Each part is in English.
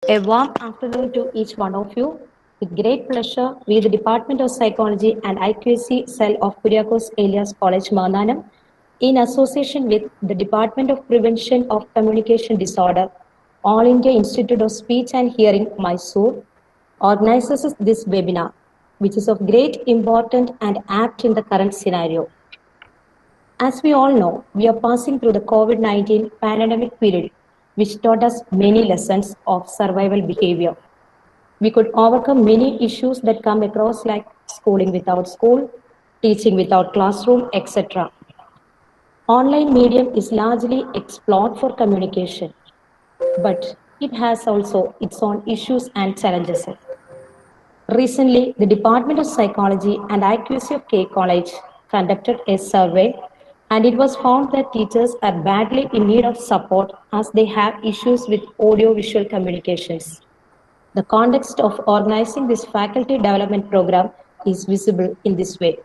A warm afternoon to each one of you. With great pleasure, we, the Department of Psychology and IQAC Cell of Kuriakose Elias College, Mananam, in association with the Department of Prevention of Communication Disorder, All India Institute of Speech and Hearing, Mysore, organizes this webinar, which is of great importance and apt in the current scenario. As we all know, we are passing through the COVID-19 pandemic period, which taught us many lessons of survival behavior. We could overcome many issues that come across like schooling without school, teaching without classroom, etc. Online medium is largely explored for communication, but it has also its own issues and challenges. Recently, the Department of Psychology and IQC of K College conducted a survey, and it was found that teachers are badly in need of support as they have issues with audio-visual communications. The context of organizing this faculty development program is visible in this way.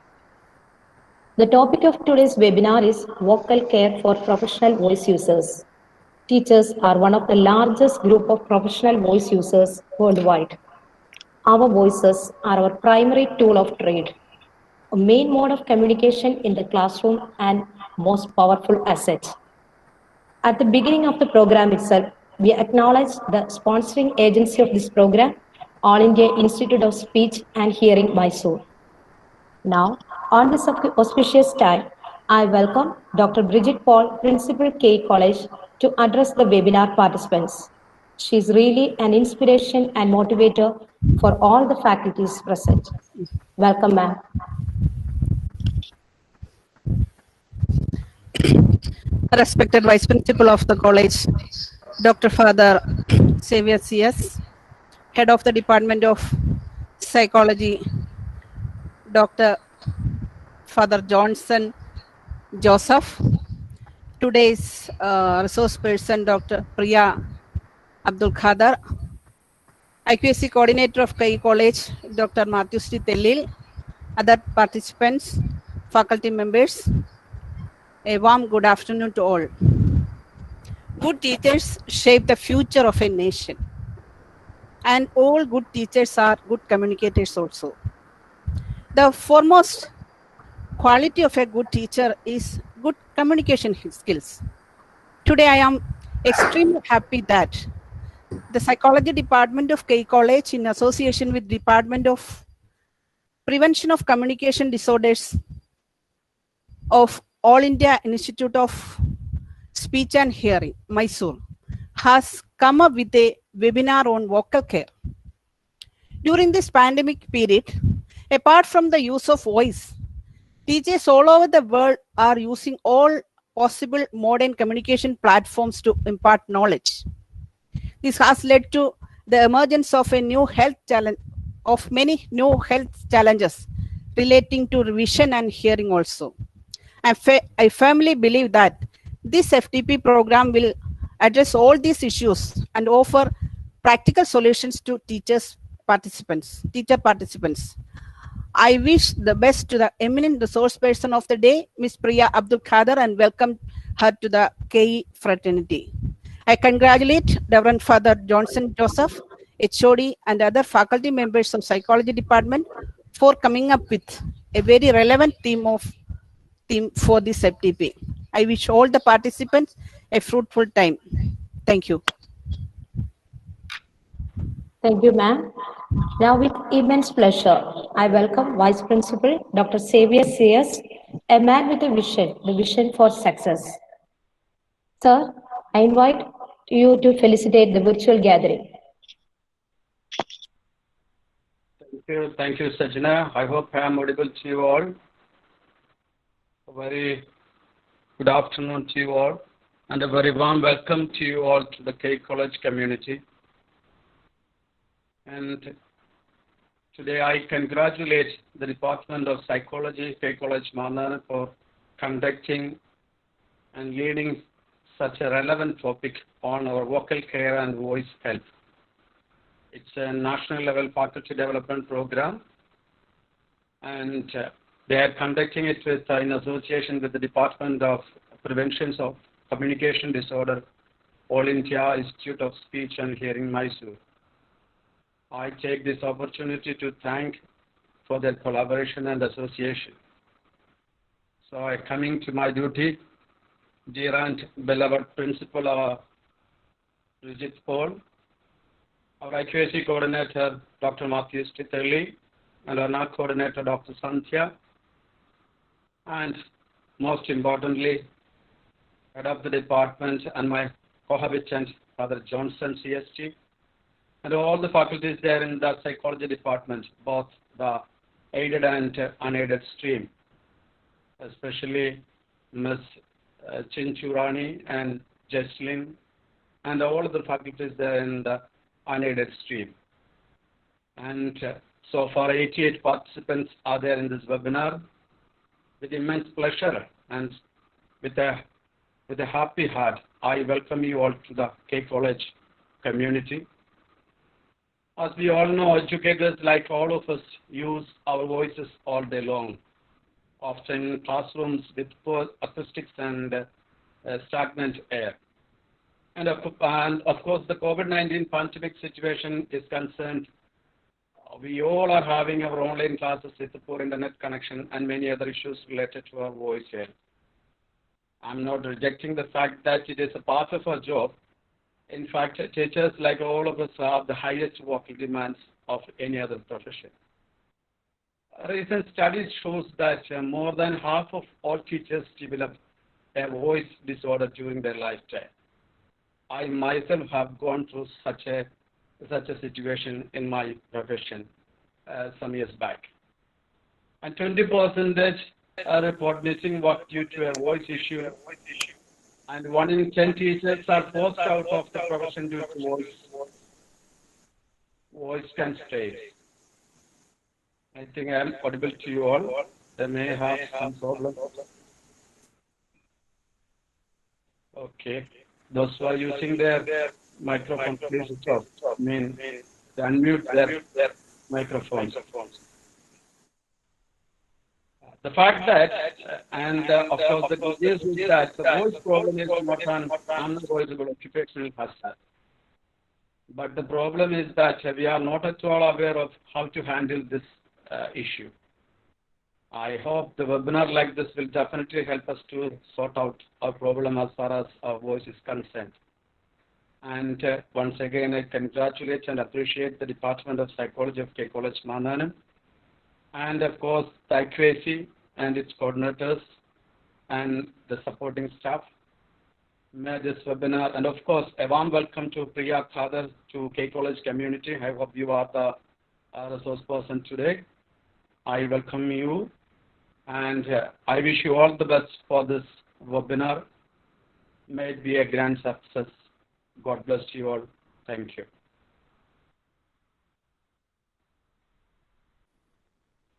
The topic of today's webinar is vocal care for professional voice users. Teachers are one of the largest group of professional voice users worldwide. Our voices are our primary tool of trade, a main mode of communication in the classroom and most powerful asset. At the beginning of the program itself, we acknowledge the sponsoring agency of this program, All India Institute of Speech and Hearing, Mysore. Now, on this auspicious time, I welcome Dr. Bridget Paul, Principal K College, to address the webinar participants. She is really an inspiration and motivator for all the faculties present. Welcome, ma'am. Respected Vice Principal of the college, Dr. Father Xavier C.S., Head of the Department of Psychology, Dr. Father Johnson Joseph, today's resource person, Dr. Priya Abdul Khadar, IQAC Coordinator of Kai College, Dr. Matthew Sri Tellil, other participants, faculty members, a warm good afternoon to all. Good teachers shape the future of a nation, and all good teachers are good communicators also. The foremost quality of a good teacher is good communication skills. Today I am extremely happy that the Psychology Department of K College, in association with Department of Prevention of Communication Disorders of All India Institute of Speech and Hearing, Mysore, has come up with a webinar on vocal care. During this pandemic period, apart from the use of voice, teachers all over the world are using all possible modern communication platforms to impart knowledge. This has led to the emergence of a new health challenge, of many new health challenges relating to vision and hearing also. I firmly believe that this FTP program will address all these issues and offer practical solutions to teacher participants. I wish the best to the eminent resource person of the day, Ms. Priya Abdul Khadar, and welcome her to the KE fraternity. I congratulate Reverend Father Johnson Joseph, HOD, and other faculty members of Psychology Department for coming up with a very relevant theme for this FTP. I wish all the participants a fruitful time. Thank you. Thank you, ma'am. Now, with immense pleasure, I welcome Vice Principal Dr. Xavier C.S., a man with a vision, the vision for success. Sir, I invite you to felicitate the virtual gathering. Thank you, Sajna. I hope I am audible to you all. A very good afternoon to you all, and a very warm welcome to you all to the K College community. And today I congratulate the Department of Psychology, K College Manana, for conducting and leading such a relevant topic on our vocal care and voice health. It's a national level faculty development program, and they are conducting it in association with the Department of Prevention of Communication Disorder, All India Institute of Speech and Hearing, Mysore. I take this opportunity to thank for their collaboration and association. So coming to my duty, dear and beloved Principal Bridget Paul, our IQAC Coordinator Dr. Matthew Stitterly, and our NAC Coordinator Dr. Santhya, and most importantly, Head of the Department and my cohabitant Father Johnson CST, and all the faculties there in the Psychology Department, both the aided and unaided stream, especially Ms. Chinchurani and Jesslyn, and all of the faculties there in the unaided stream. And so far 88 participants are there in this webinar. With immense pleasure and with a happy heart, I welcome you all to the K College community. As we all know, educators like all of us use our voices all day long, often in classrooms with poor acoustics and stagnant air. And of course, the COVID-19 pandemic situation is concerned. We all are having our online classes with the poor internet connection and many other issues related to our voice here. I'm not rejecting the fact that it is a part of our job. In fact, teachers, like all of us, have the highest working demands of any other profession. Recent studies shows that more than half of all teachers develop a voice disorder during their lifetime. I myself have gone through such a situation in my profession some years back. And 20% report missing work due to a voice issue. And 1 in 10 teachers are forced out of the profession due to voice constraints. I think I am audible to you all. They may have some problem. Okay. Those who are using their microphone, please stop. Unmute their microphones. The fact that, and of course the good news is that the voice problem is not an unavoidable occupational hazard. But the problem is that we are not at all aware of how to handle this issue. I hope the webinar like this will definitely help us to sort out our problem as far as our voice is concerned. And once again, I congratulate and appreciate the Department of Psychology of K College Mananam, and of course the IQAC and its coordinators and the supporting staff. May this webinar, and of course a warm welcome to Priya Khadar to K College community. I hope you are the resource person today. I welcome you, and I wish you all the best for this webinar. May it be a grand success. God bless you all. Thank you.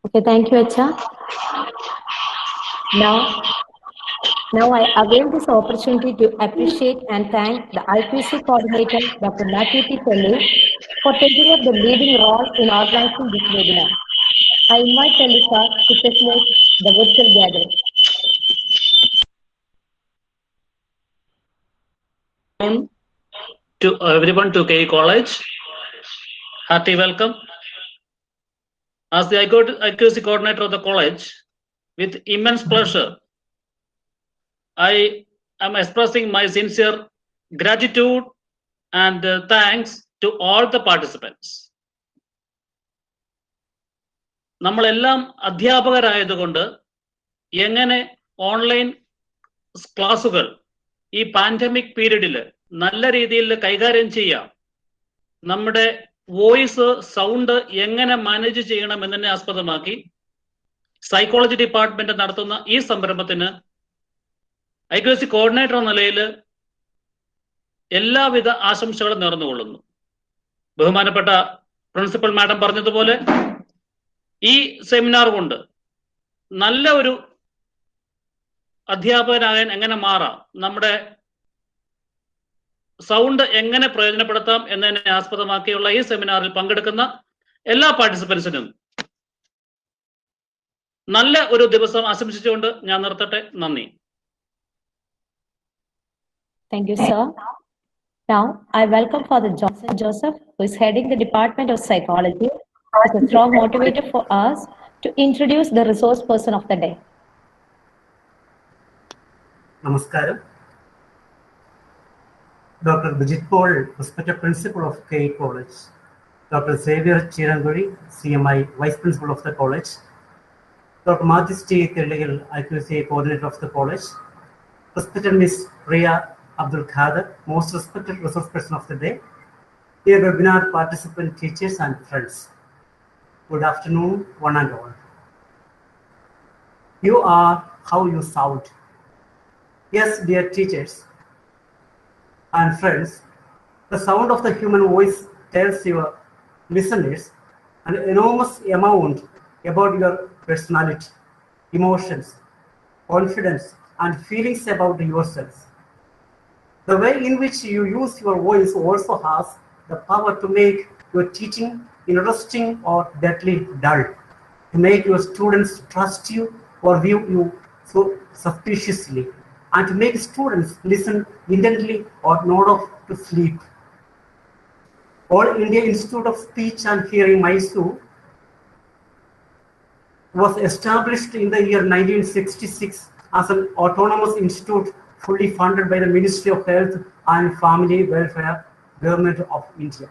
Okay, thank you, Acha. Now I avail this opportunity to appreciate and thank the IQAC coordinator, Dr. Matthew Pelli, for taking up the leading role in organizing this webinar. I invite Telly to facilitate the virtual gathering. To everyone to K College, hearty welcome. As the IQAC coordinator of the college, with immense pleasure, I am expressing my sincere gratitude and thanks to all the participants. നമ്മളെല്ലാം അധ്യാപകരായതുകൊണ്ട് എങ്ങനെ online ക്ലാസുകൾ ഈ pandemic പീരീഡിൽ നല്ല രീതിയിൽ കൈകാര്യം ചെയ്യാം, നമ്മുടെ വോയിസ് സൗണ്ട് എങ്ങനെ മാനേജ് ചെയ്യണം എന്നതിനെ ആസ്പദമാക്കി സൈക്കോളജി ഡിപ്പാർട്ട്മെന്റ് നടത്തുന്ന ഈ സംരംഭത്തിന് IQAC കോർഡിനേറ്റർ എന്ന നിലയിൽ എല്ലാവിധ ആശംസകളും നേർന്നുകൊള്ളുന്നു. ബഹുമാനപ്പെട്ട പ്രിൻസിപ്പൽ മാഡം പറഞ്ഞതുപോലെ ഈ സെമിനാർ കൊണ്ട് നല്ല ഒരു അധ്യാപകനാകാൻ എങ്ങനെ മാറാം, നമ്മുടെ സൗണ്ട് എങ്ങനെ പ്രയോജനപ്പെടുത്താം എന്നതിനെ ആസ്പദമാക്കിയുള്ള ഈ സെമിനാറിൽ പങ്കെടുക്കുന്ന എല്ലാ പാർട്ടിസിപ്പൻസിനും നല്ല ഒരു ദിവസം ആശംസിച്ചുകൊണ്ട് ഞാൻ നിർത്തട്ടെ. നന്ദി. Thank you, sir. Now, I welcome Father Johnson Joseph, who is heading the Department of Psychology, as a strong motivator for us to introduce the resource person of the day. Namaskaram. Dr. Vijit Paul, Respected Principal of KE College. Dr. Xavier Chiranguri, CMI, Vice Principal of the College. Dr. Mathis T. Thilligil, IQC Coordinator of the College. Respected Ms. Priya Abdul Khader, Most Respected Resource Person of the Day. Dear webinar participant, teachers and friends. Good afternoon, one and all. You are how you sound. Yes, dear teachers and friends, the sound of the human voice tells your listeners an enormous amount about your personality, emotions, confidence, and feelings about yourself. The way in which you use your voice also has the power to make your teaching interesting or deadly dull, to make your students trust you or view you so suspiciously, and to make students listen intently or nod off to sleep. All India Institute of Speech and Hearing, Mysore, was established in the year 1966 as an autonomous institute fully funded by the Ministry of Health and Family Welfare, Government of India.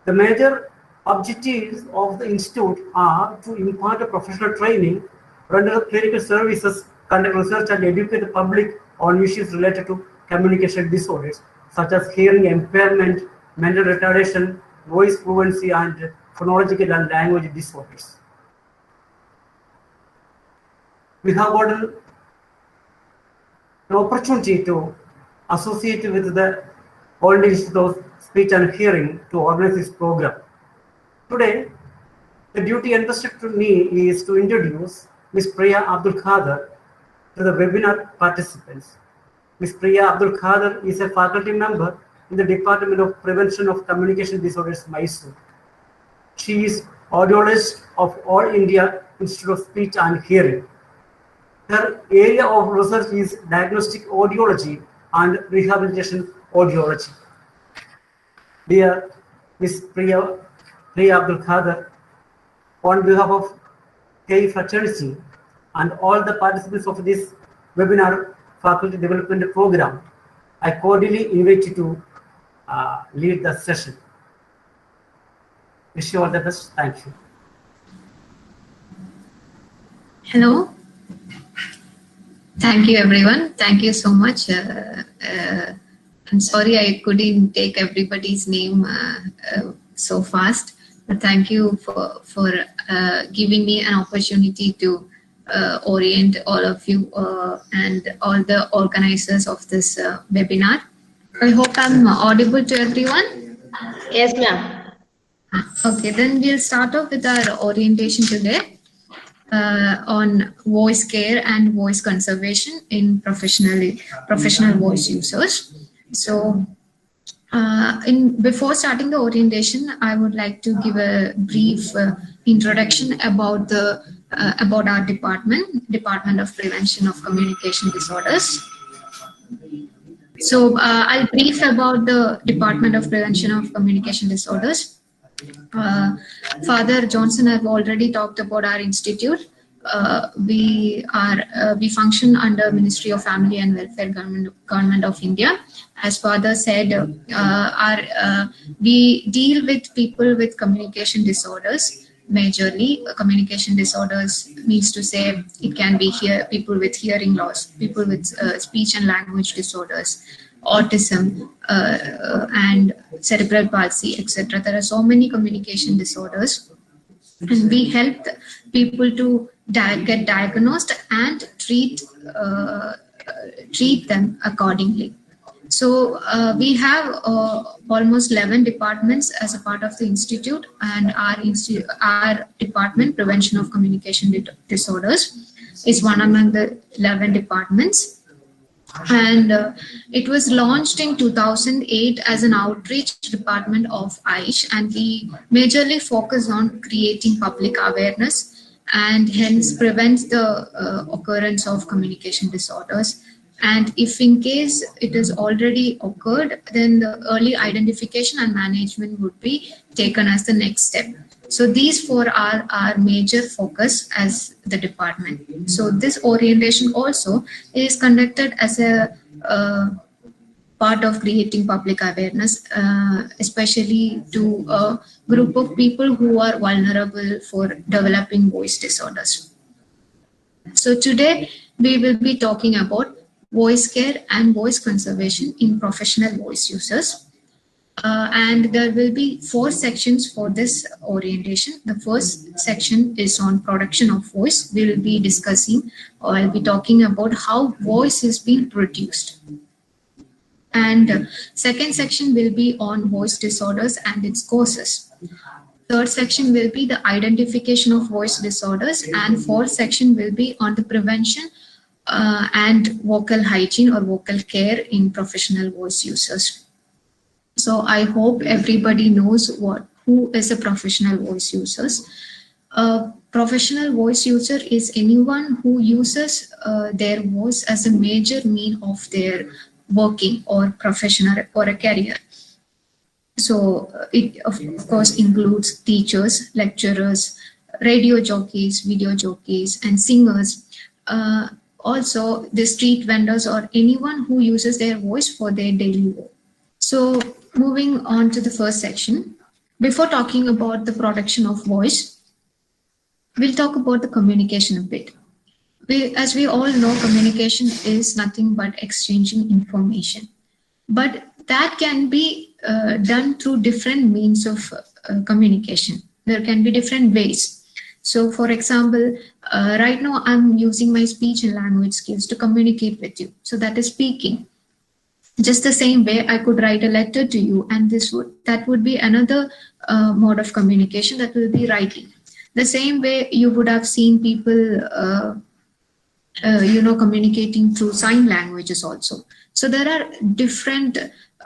The major objectives of the institute are to impart professional training, render clinical services, conduct research, and educate the public on issues related to communication disorders such as hearing impairment, mental retardation, voice fluency, and phonological and language disorders. We have gotten an opportunity to associate with the All India Institute of Speech and Hearing to organize this program. Today, the duty entrusted to me is to introduce Ms. Priya Abdul Khader to the webinar participants. Ms. Priya Abdul Khader is a faculty member in the Department of Prevention of Communication Disorders, Mysore. She is audiologist of All India Institute of Speech and Hearing. Her area of research is diagnostic audiology and rehabilitation audiology. Dear Ms. Priya Abdul Khader, on behalf of KE fraternity and all the participants of this webinar faculty development program, I cordially invite you to lead the session. Wish you all the best. Thank you. Hello. Thank you, everyone. Thank you so much. I'm sorry I couldn't take everybody's name so fast, but thank you for giving me an opportunity to orient all of you and all the organizers of this webinar. I hope I'm audible to everyone. Yes, ma'am. Okay, then we'll start off with our orientation today. On voice care and voice conservation in professional voice users. So, before starting the orientation, I would like to give a brief introduction about our Department of Prevention of Communication Disorders. So, I'll brief about the Department of Prevention of Communication Disorders. Father Johnson have already talked about our institute. We function under Ministry of Family and Welfare, Government of India. As Father said, we deal with people with communication disorders. Majorly, communication disorders means to say it can be people with hearing loss, people with speech and language disorders, autism, and cerebral palsy, etc. There are so many communication disorders, and we help people to get diagnosed and treat them accordingly. So we have almost 11 departments as a part of the institute, and our department, Prevention of Communication Disorders, is one among the 11 departments. And it was launched in 2008 as an outreach department of AISH, and we majorly focus on creating public awareness and hence prevent the occurrence of communication disorders And if in case it has already occurred, then the early identification and management would be taken as the next step. So these four are our major focus as the department. So this orientation also is conducted as a part of creating public awareness, especially to a group of people who are vulnerable for developing voice disorders. So today we will be talking about voice care and voice conservation in professional voice users. And there will be 4 sections for this orientation. The first section is on production of voice. We will be discussing, or I'll be talking about how voice is being produced. And second section will be on voice disorders and its causes. Third section will be the identification of voice disorders, and fourth section will be on the prevention and vocal hygiene or vocal care in professional voice users. So I hope everybody knows who is a professional voice users. A professional voice user is anyone who uses their voice as a major mean of their working or profession or a career. So it of course includes teachers, lecturers, radio jockeys, video jockeys, and singers. Also the street vendors or anyone who uses their voice for their daily work. So moving on to the first section, before talking about the production of voice, we'll talk about the communication a bit. As we all know, communication is nothing but exchanging information. But that can be done through different means of communication. There can be different ways. So for example, right now I'm using my speech and language skills to communicate with you. So that is speaking. Just the same way I could write a letter to you, and that would be another mode of communication, that will be writing. The same way you would have seen people communicating through sign languages also. So there are different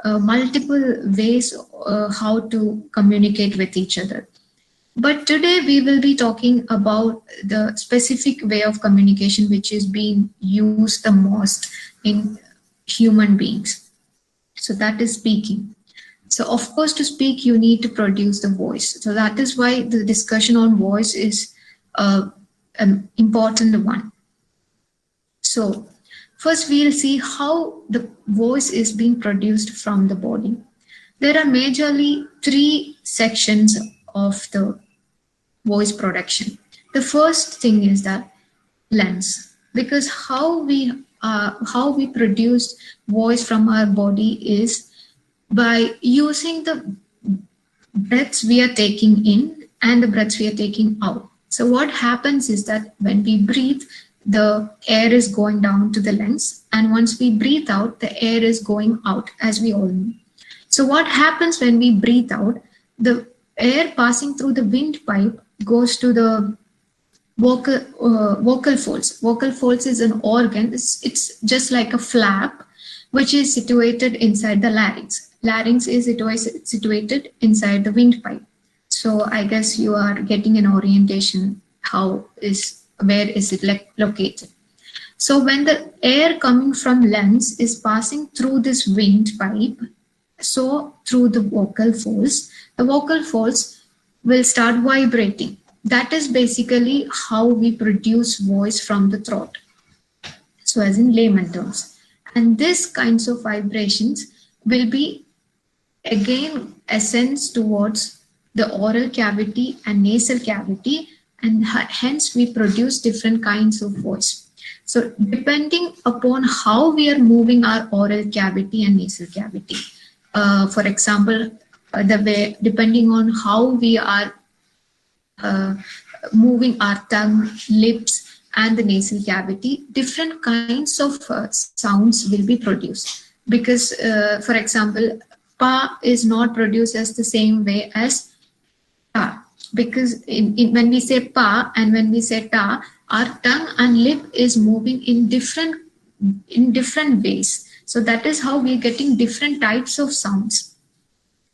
multiple ways how to communicate with each other. But today we will be talking about the specific way of communication which is being used the most in human beings. So that is speaking. So of course, to speak, you need to produce the voice. So that is why the discussion on voice is an important one. So first we'll see how the voice is being produced from the body. There are majorly 3 sections of the voice production. The first thing is that lungs, because how we produce voice from our body is by using the breaths we are taking in and the breaths we are taking out. So what happens is that when we breathe, the air is going down to the lungs, and once we breathe out, the air is going out, as we all know. So what happens when we breathe out? The air passing through the windpipe goes to the vocal folds. Vocal folds is an organ. It's just like a flap, which is situated inside the larynx. Larynx is situated inside the windpipe. So I guess you are getting an orientation where is it located. So when the air coming from lungs is passing through this windpipe, so through the vocal folds will start vibrating. That is basically how we produce voice from the throat. So as in layman terms. And these kinds of vibrations will be again ascends towards the oral cavity and nasal cavity, and hence we produce different kinds of voice. So depending upon how we are moving our oral cavity and nasal cavity, for example, depending on how we are moving our tongue, lips, and the nasal cavity, different kinds of sounds will be produced. Because, for example, pa is not produced as the same way as ta. Because when we say pa and when we say ta, our tongue and lip is moving in different ways. So that is how we're getting different types of sounds.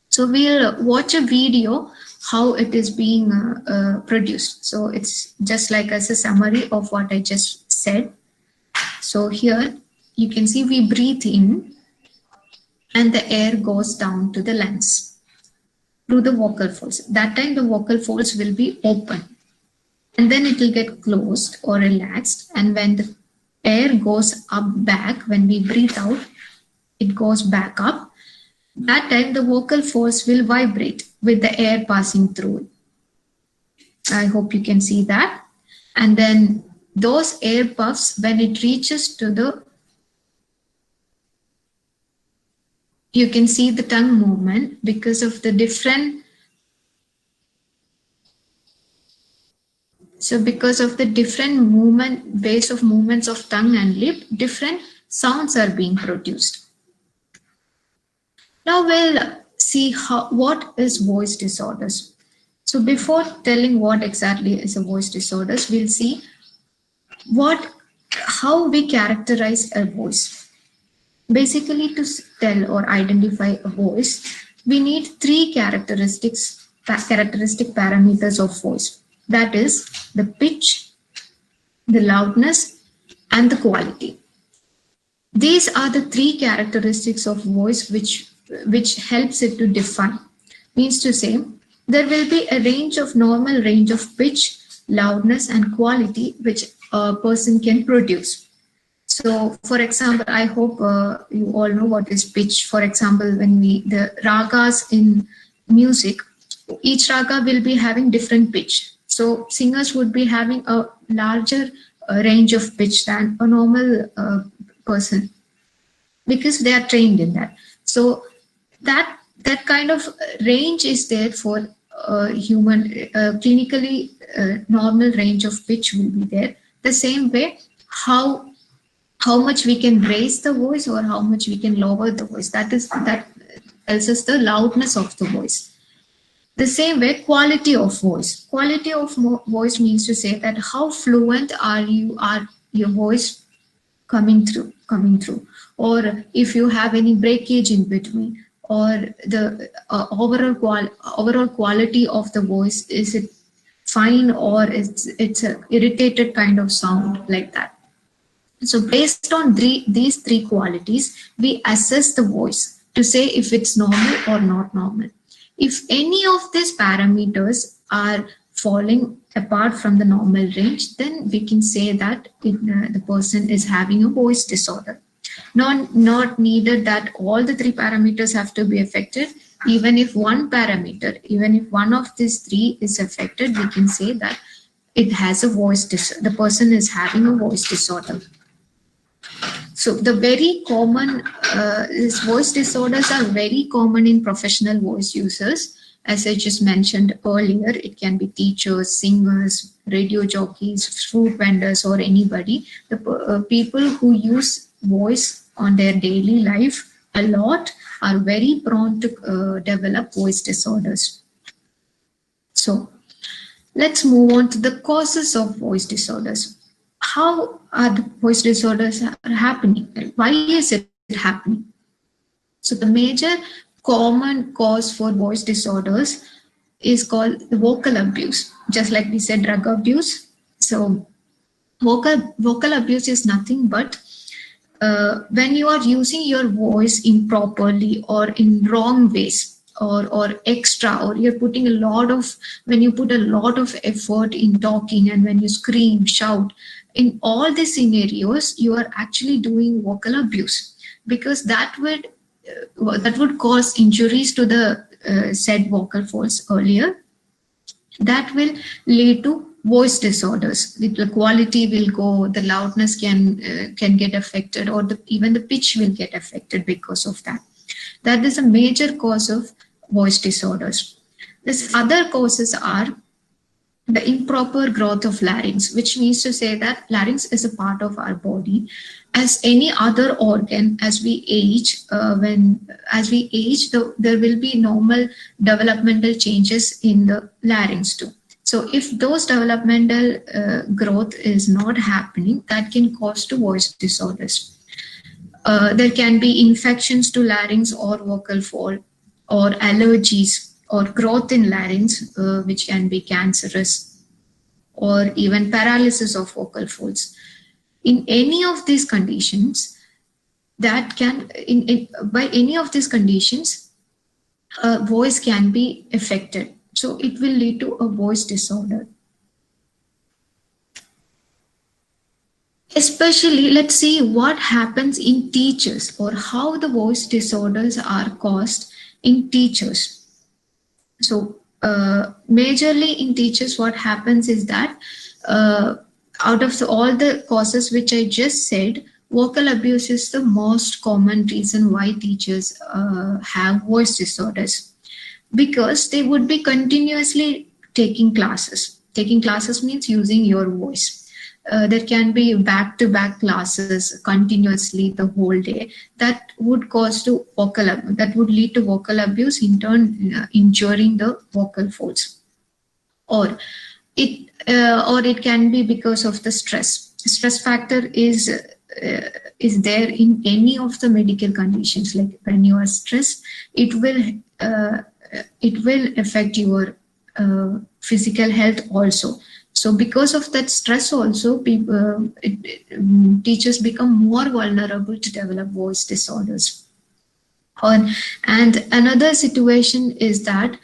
So we'll watch a video how it is being produced. So it's just like as a summary of what I just said. So here you can see we breathe in and the air goes down to the lungs through the vocal folds. That time the vocal folds will be open and then it will get closed or relaxed. And when the air goes up back, when we breathe out, it goes back up. That time the vocal folds will vibrate with the air passing through. I hope you can see that. And then those air puffs, when it reaches to the, you can see the tongue movement because of the different, so because of the different movement, base of movements of tongue and lip, different sounds are being produced. Now we'll see what is voice disorders. So before telling what exactly is a voice disorders, we'll see how we characterize a voice. Basically, to tell or identify a voice, we need three characteristic parameters of voice. That is the pitch, the loudness, and the quality. These are the three characteristics of voice which helps it to define. Means to say, there will be a normal range of pitch, loudness, and quality which a person can produce. So, for example, I hope you all know what is pitch. For example, when the ragas in music, each raga will be having different pitch. So, singers would be having a larger range of pitch than a normal person because they are trained in that. So, that kind of range is there for human, clinically normal range of pitch will be there. The same way, how much we can raise the voice or how much we can lower the voice. That tells us the loudness of the voice. The same way, quality of voice. Quality of voice means to say that how fluent are your voice coming through, or if you have any breakage in between, or the overall quality of the voice, is it fine or it's a irritated kind of sound like that. So based on these three qualities, we assess the voice to say if it's normal or not normal. If any of these parameters are falling apart from the normal range, then we can say that the person is having a voice disorder. Not needed that all the three parameters have to be affected. Even if one of these three is affected, we can say that it has a voice disorder. The person is having a voice disorder. So the very common these voice disorders are very common in professional voice users. As I just mentioned earlier, it can be teachers, singers, radio jockeys, fruit vendors, or anybody. The people who use voice on their daily life a lot are very prone to develop voice disorders. So let's move on to the causes of voice disorders. How are the voice disorders happening? Why is it happening? So the major common cause for voice disorders is called the vocal abuse. Just like we said, drug abuse. So vocal abuse is nothing but when you are using your voice improperly or in wrong ways or extra, or you're putting when you put a lot of effort in talking, and when you scream, shout, in all these scenarios, you are actually doing vocal abuse, because that would cause injuries to the said vocal folds earlier. That will lead to voice disorders. The quality will go, the loudness can get affected, or even the pitch will get affected because of that. That is a major cause of voice disorders. These other causes are the improper growth of larynx, which means to say that larynx is a part of our body. As any other organ, as we age, there will be normal developmental changes in the larynx too. So if those developmental growth is not happening, that can cause to voice disorders. There can be infections to larynx or vocal fold, or allergies, or growth in larynx, which can be cancerous, or even paralysis of vocal folds. In any of these conditions, that can, by any of these conditions, voice can be affected. So it will lead to a voice disorder. Especially, let's see what happens in teachers, or how the voice disorders are caused in teachers. So majorly in teachers, what happens is that out of all the causes which I just said, vocal abuse is the most common reason why teachers have voice disorders, because they would be continuously taking classes. Taking classes means using your voice. There can be back-to-back classes continuously the whole day. That would cause to that would lead to vocal abuse, in turn injuring the vocal folds. Or it can be because of the stress. Stress factor is there in any of the medical conditions. Like when you are stressed, it will affect your physical health also. So because of that stress also, teachers become more vulnerable to develop voice disorders. And another situation is that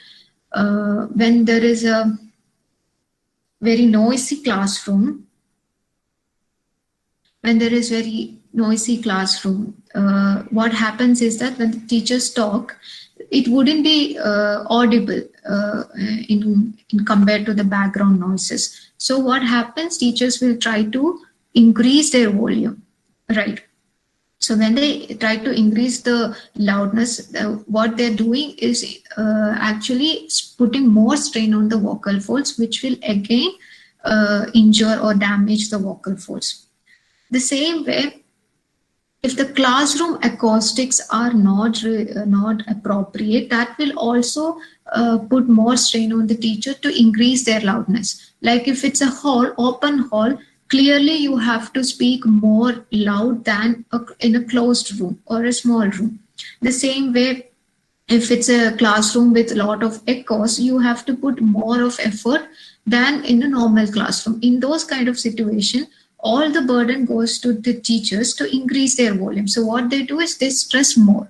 when there is a very noisy classroom, what happens is that when the teachers talk, it wouldn't be audible in compared to the background noises. So what happens? Teachers will try to increase their volume, right? So when they try to increase the loudness, what they're doing is actually putting more strain on the vocal folds, which will again injure or damage the vocal folds. The same way, if the classroom acoustics are not appropriate, that will also put more strain on the teacher to increase their loudness. Like if it's a hall, open hall, clearly you have to speak more loud than in a closed room or a small room. The same way, if it's a classroom with a lot of echoes, you have to put more of effort than in a normal classroom. In those kind of situations, all the burden goes to the teachers to increase their volume. So what they do is they stress more.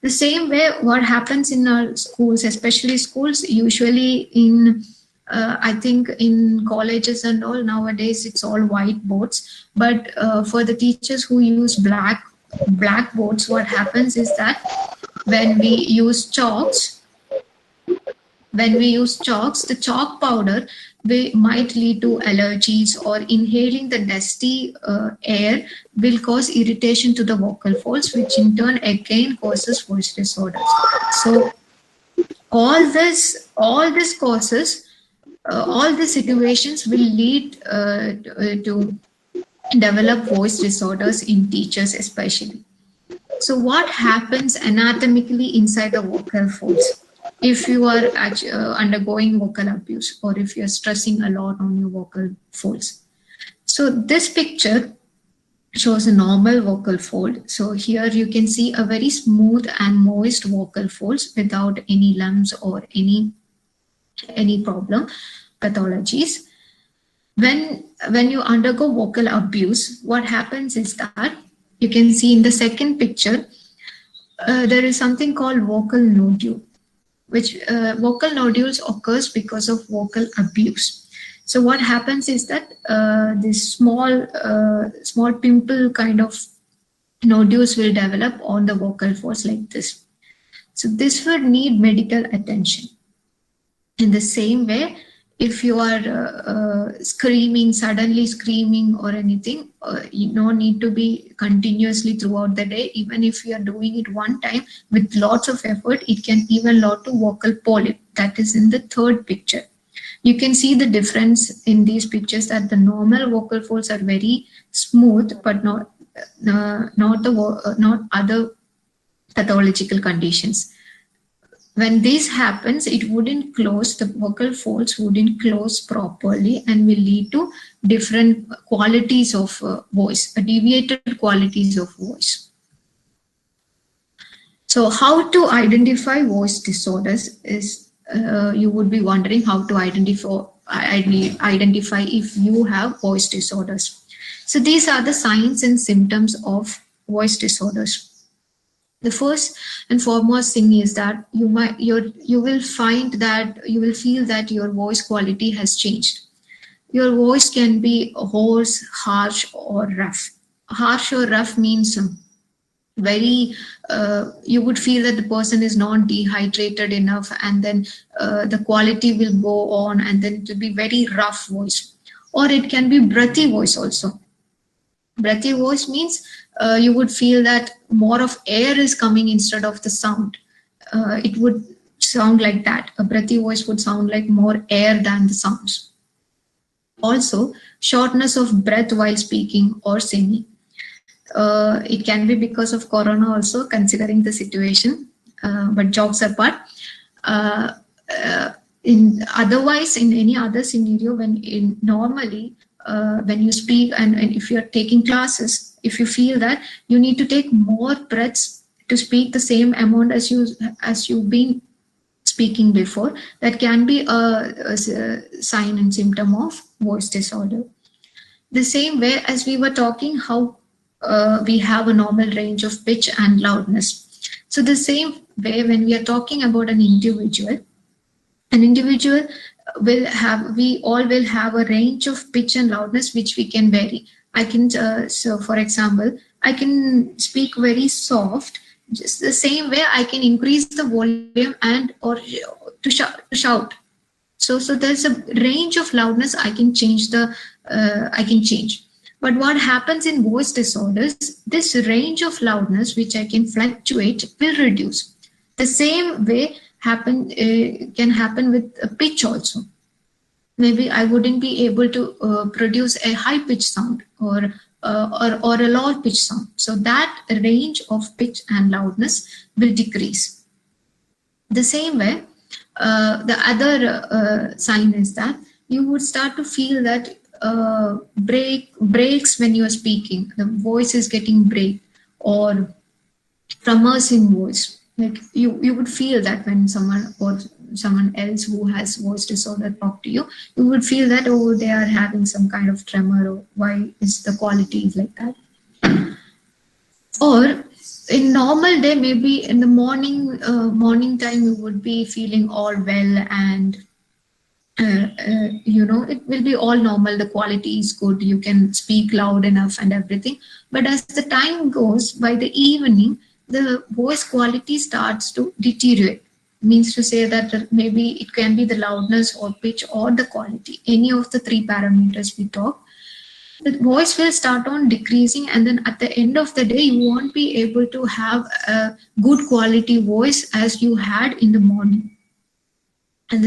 The same way, what happens in our schools, especially schools, usually in, I think in colleges and all, nowadays it's all whiteboards. But for the teachers who use blackboards, what happens is that when we use chalks, the chalk powder might lead to allergies, or inhaling the dusty air will cause irritation to the vocal folds, which in turn again causes voice disorders. So all these situations will lead to develop voice disorders in teachers especially. So what happens anatomically inside the vocal folds if you are undergoing vocal abuse, or if you're stressing a lot on your vocal folds? So this picture shows a normal vocal fold. So here you can see a very smooth and moist vocal folds without any lumps or any problem, pathologies. When you undergo vocal abuse, what happens is that you can see in the second picture, there is something called vocal nodule, which vocal nodules occurs because of vocal abuse. So what happens is that this small pimple kind of nodules will develop on the vocal folds like this. So this would need medical attention. In the same way, if you are suddenly screaming or anything, you don't need to be continuously throughout the day. Even if you are doing it one time with lots of effort, it can even lead to vocal polyp. That is in the third picture. You can see the difference in these pictures, that the normal vocal folds are very smooth, but not other pathological conditions. When this happens, it wouldn't close, the vocal folds wouldn't close properly, and will lead to different qualities of voice, deviated qualities of voice. So how to identify voice disorders is, you would be wondering how to identify if you have voice disorders. So these are the signs and symptoms of voice disorders. The first and foremost thing is that you will feel that your voice quality has changed. Your voice can be hoarse, harsh, or rough. Harsh or rough means very you would feel that the person is not dehydrated enough, and then the quality will go on, and then it will be very rough voice. Or it can be breathy voice also. Breathy voice means you would feel that more of air is coming instead of the sound. It would sound like that. A breathy voice would sound like more air than the sounds. Also, shortness of breath while speaking or singing. It can be because of corona also, considering the situation, but jokes apart. Otherwise, in any other scenario, normally when you speak and if you're taking classes, if you feel that you need to take more breaths to speak the same amount as you've been speaking before, that can be a sign and symptom of voice disorder. The same way as we were talking how we have a normal range of pitch and loudness. So the same way when we are talking about an individual we all will have a range of pitch and loudness which we can vary. I can, so for example, I can speak very soft, just the same way I can increase the volume and or to shout. So there's a range of loudness I can change But what happens in voice disorders, this range of loudness which I can fluctuate will reduce. The same way can happen with a pitch also. Maybe I wouldn't be able to produce a high pitch sound or a low pitch sound. So that range of pitch and loudness will decrease. The same way, the other sign is that you would start to feel that breaks when you are speaking. The voice is getting break or tremors in voice. Like you would feel that when someone else who has voice disorder talk to you, you would feel that, oh, they are having some kind of tremor, or why is the quality like that? Or in normal day, maybe in the morning time, you would be feeling all well and it will be all normal. The quality is good. You can speak loud enough and everything. But as the time goes, by the evening, the voice quality starts to deteriorate. Means to say that maybe it can be the loudness or pitch or the quality, any of the three parameters we talk. The voice will start on decreasing, and then at the end of the day, you won't be able to have a good quality voice as you had in the morning. And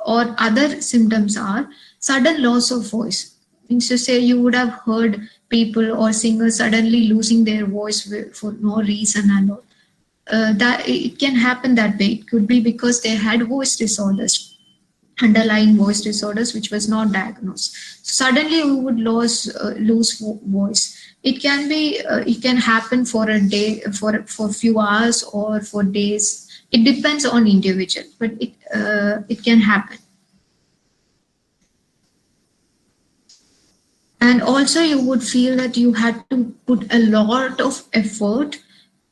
or other symptoms are sudden loss of voice. Means to say you would have heard people or singers suddenly losing their voice for no reason and all. That it can happen that way. It could be because they had voice disorders, underlying voice disorders, which was not diagnosed. Suddenly we would lose voice. It can be, it can happen for a day, for a few hours or for days. It depends on individual, but it can happen. And also you would feel that you had to put a lot of effort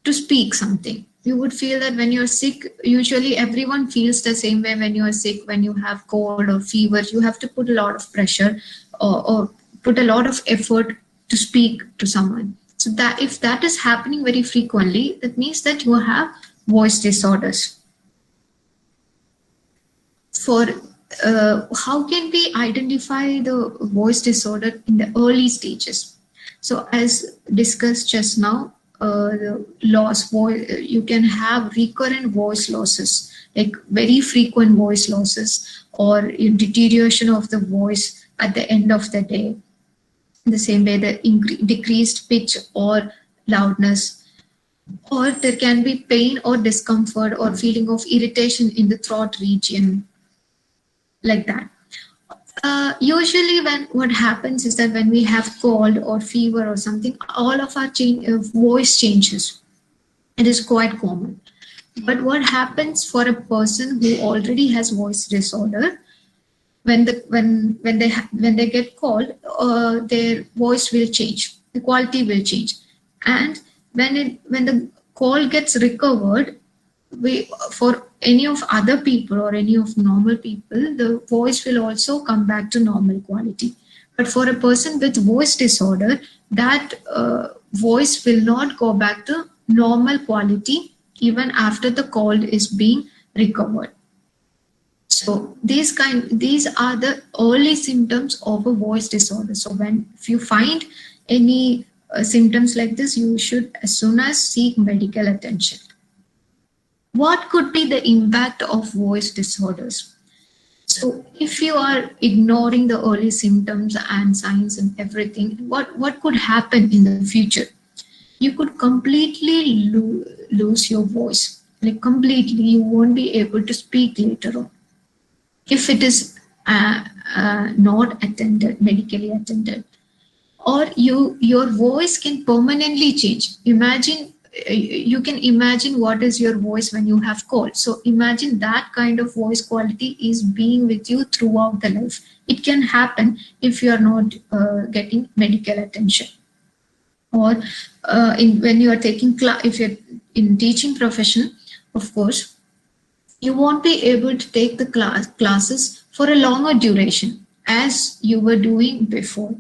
to speak something. You would feel that when you're sick, usually everyone feels the same way when you're sick, when you have cold or fever, you have to put a lot of pressure or put a lot of effort to speak to someone. So that if that is happening very frequently, that means that you have voice disorders. For how can we identify the voice disorder in the early stages? So as discussed just now, the loss voice, you can have recurrent voice losses, like very frequent voice losses or deterioration of the voice at the end of the day. The same way, the decreased pitch or loudness, or there can be pain or discomfort or feeling of irritation in the throat region, like that. Usually what happens is that when we have cold or fever or something, all of our voice changes. It is quite common. But what happens for a person who already has voice disorder, when they get cold, their voice will change. The quality will change. And when the call gets recovered, for any of other people or any of normal people, the voice will also come back to normal quality. But for a person with voice disorder, that voice will not go back to normal quality even after the call is being recovered. So these are the early symptoms of a voice disorder. So if you find any symptoms like this, you should as soon as seek medical attention. What could be the impact of voice disorders? So if you are ignoring the early symptoms and signs and everything, what could happen in the future? You could completely lose your voice. Like completely, you won't be able to speak later on. If it is not attended, medically attended. Or your voice can permanently change. You can imagine what is your voice when you have cold. So imagine that kind of voice quality is being with you throughout the life. It can happen if you are not getting medical attention. Or when you are taking if you're in teaching profession, of course, you won't be able to take the classes for a longer duration as you were doing before.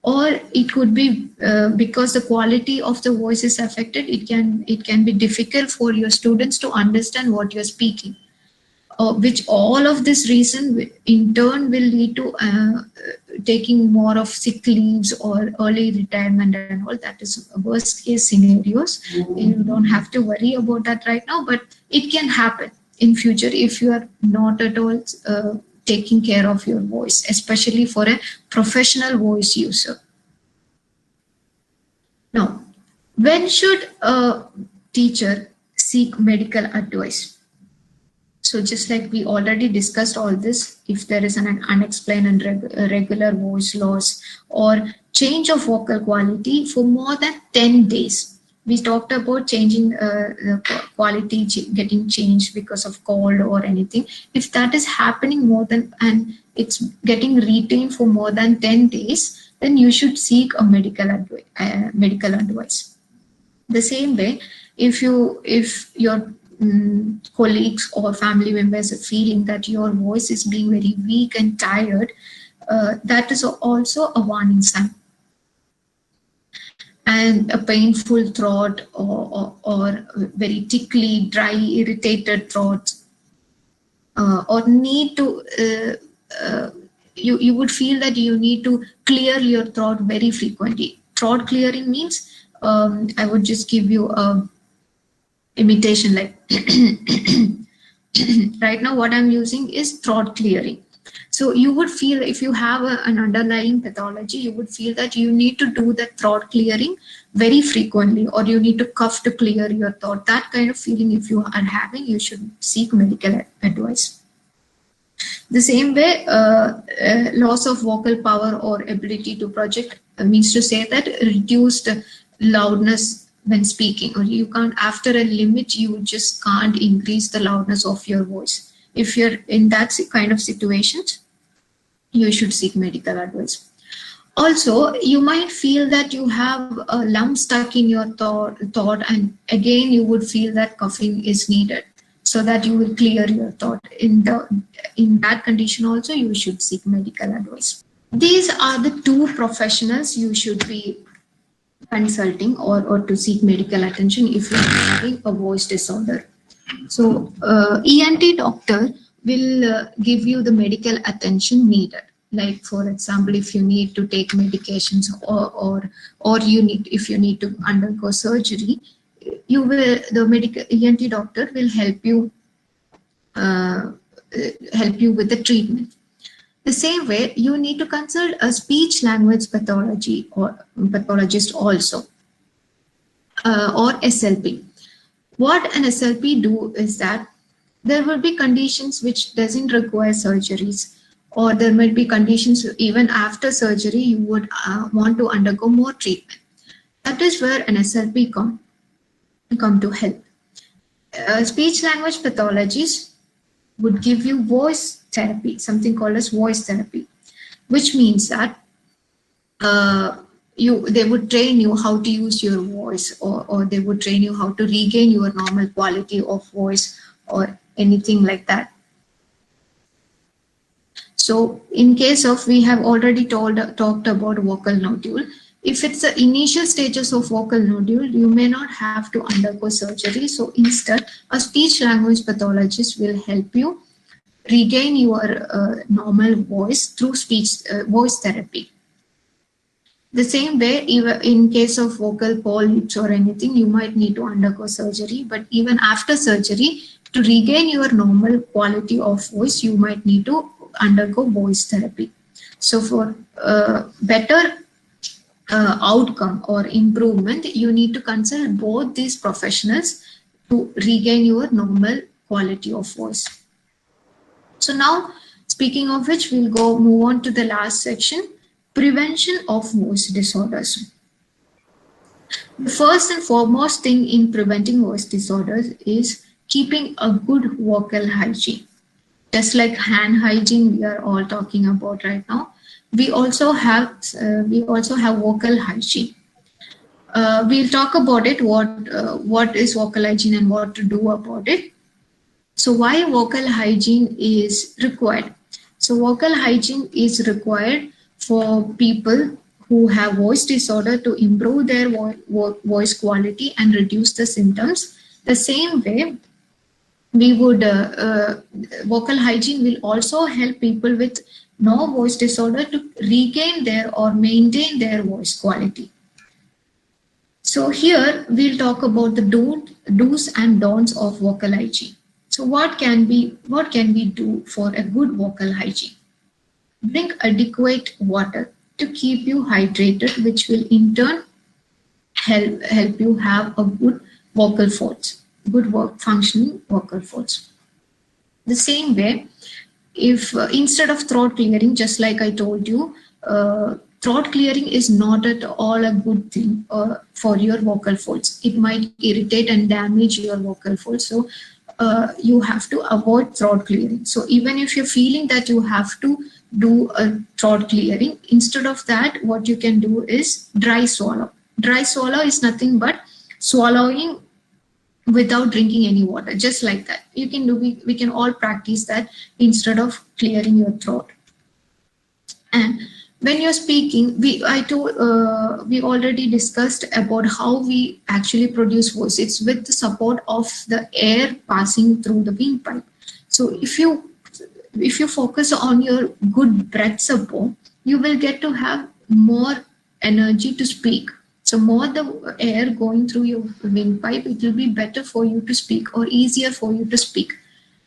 Or it could be because the quality of the voice is affected, it can be difficult for your students to understand what you're speaking. Which all of this reason in turn will lead to taking more of sick leaves or early retirement and all. That is worst case scenarios. You don't have to worry about that right now, but it can happen in future if you are not at all taking care of your voice, especially for a professional voice user. Now, when should a teacher seek medical advice? So just like we already discussed all this, if there is an unexplained and regular voice loss or change of vocal quality for more than 10 days. We talked about changing the quality getting changed because of cold or anything. If that is happening more than, and it's getting retained for more than 10 days, then you should seek a medical advice. The same way, if your colleagues or family members are feeling that your voice is being very weak and tired, that is also a warning sign. And a painful throat or very tickly, dry, irritated throat, or need to, you would feel that you need to clear your throat very frequently. Throat clearing means, I would just give you a imitation like right now what I'm using is throat clearing. So you would feel, if you have an underlying pathology, you would feel that you need to do the throat clearing very frequently, or you need to cough to clear your throat. That kind of feeling if you are having, you should seek medical advice. The same way, loss of vocal power or ability to project means to say that reduced loudness when speaking, or you can't, after a limit, you just can't increase the loudness of your voice. If you're in that kind of situations, you should seek medical advice. Also, you might feel that you have a lump stuck in your throat, and again, you would feel that coughing is needed so that you will clear your throat. In that condition also, you should seek medical advice. These are the two professionals you should be consulting or to seek medical attention if you're having a voice disorder. So ENT doctor will give you the medical attention needed. Like for example, if you need to take medications or if you need to undergo surgery, the ENT doctor will help you with the treatment. The same way, you need to consult a speech language pathology or pathologist also, or SLP. What an SLP do is that there will be conditions which doesn't require surgeries, or there might be conditions even after surgery you would want to undergo more treatment. That is where an SLP come to help. Speech language pathologists would give you voice therapy, something called as voice therapy, which means that they would train you how to use your voice, or they would train you how to regain your normal quality of voice or anything like that. So in case of, we have already talked about vocal nodule. If it's the initial stages of vocal nodule, you may not have to undergo surgery. So instead, a speech language pathologist will help you regain your normal voice through voice therapy. The same way, even in case of vocal polyps or anything, you might need to undergo surgery. But even after surgery, to regain your normal quality of voice, you might need to undergo voice therapy. So for better outcome or improvement, you need to consult both these professionals to regain your normal quality of voice. So now, speaking of which, we'll move on to the last section, prevention of voice disorders. The first and foremost thing in preventing voice disorders is keeping a good vocal hygiene. Just like hand hygiene we are all talking about right now, we also have vocal hygiene. We'll talk about it, what is vocal hygiene and what to do about it. So why vocal hygiene is required? So vocal hygiene is required for people who have voice disorder to improve their voice quality and reduce the symptoms. The same way, we would vocal hygiene will also help people with no voice disorder to regain their or maintain their voice quality. So here we'll talk about the do's and don'ts of vocal hygiene. So what can we do for a good vocal hygiene? Drink adequate water to keep you hydrated, which will in turn help you have a good vocal folds, functioning vocal folds. The same way, if instead of throat clearing, just like I told you, throat clearing is not at all a good thing for your vocal folds. It might irritate and damage your vocal folds. So you have to avoid throat clearing. So even if you're feeling that you have to do a throat clearing, instead of that, what you can do is dry swallow. Dry swallow is nothing but swallowing without drinking any water, just like that. You can do, we can all practice that instead of clearing your throat. And when you're speaking, we already discussed about how we actually produce voice. It's with the support of the air passing through the windpipe. So if you focus on your good breath support, you will get to have more energy to speak. So more the air going through your windpipe, it will be better for you to speak or easier for you to speak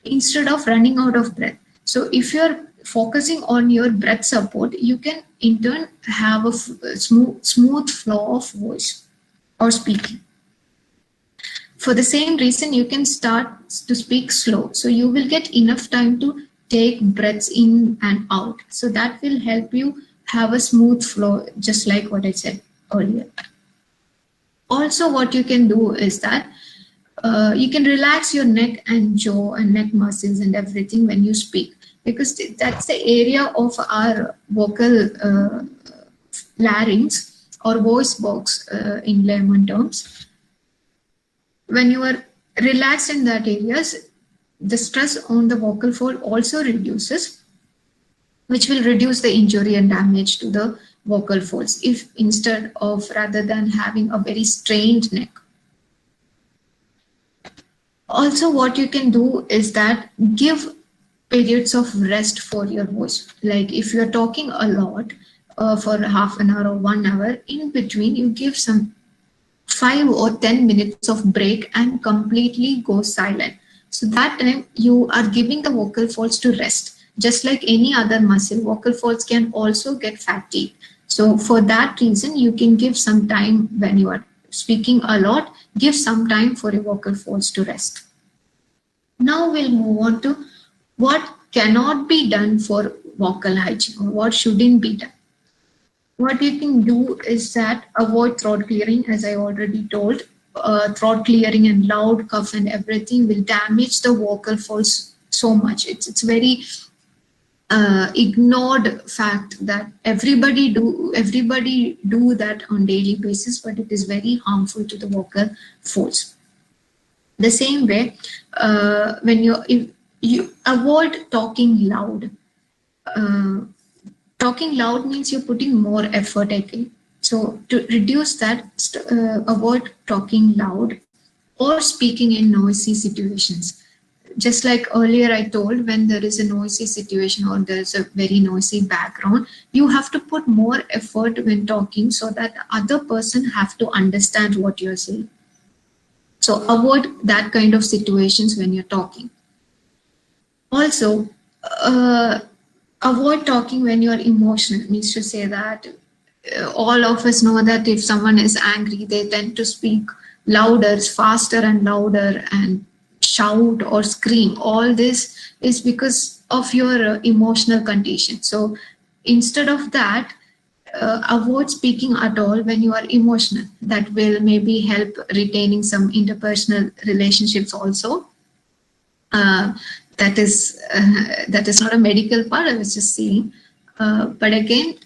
instead of running out of breath. So if you're focusing on your breath support, you can in turn have a smooth flow of voice or speaking. For the same reason, you can start to speak slow. So you will get enough time to take breaths in and out. So that will help you have a smooth flow, just like what I said earlier. Also, what you can do is that you can relax your neck and jaw and neck muscles and everything when you speak, because that's the area of our vocal larynx or voice box in layman terms. When you are relaxed in that areas, the stress on the vocal fold also reduces, which will reduce the injury and damage to the vocal folds if rather than having a very strained neck. Also, what you can do is that give periods of rest for your voice. Like if you're talking a lot for half an hour or 1 hour, in between you give some 5 or 10 minutes of break and completely go silent. So that time you are giving the vocal folds to rest. Just like any other muscle, vocal folds can also get fatigued. So for that reason, you can give some time when you are speaking a lot, give some time for your vocal folds to rest. Now we'll move on to what cannot be done for vocal hygiene or what shouldn't be done. What you can do is that avoid throat clearing, as I already told. Throat clearing and loud cough and everything will damage the vocal folds so much. It's very ignored fact that everybody do that on daily basis, but it is very harmful to the vocal folds. The same way, when you avoid talking loud. Talking loud means you're putting more effort again. So to reduce that, avoid talking loud or speaking in noisy situations. Just like earlier I told, when there is a noisy situation or there is a very noisy background, you have to put more effort when talking so that the other person have to understand what you're saying. So avoid that kind of situations when you're talking. Also, avoid talking when you're emotional. Means to say that all of us know that if someone is angry, they tend to speak louder, faster and louder, and shout or scream. All this is because of your emotional condition. So instead of that, avoid speaking at all when you are emotional. That will maybe help retaining some interpersonal relationships also. That is not a medical part, I was just saying. But again,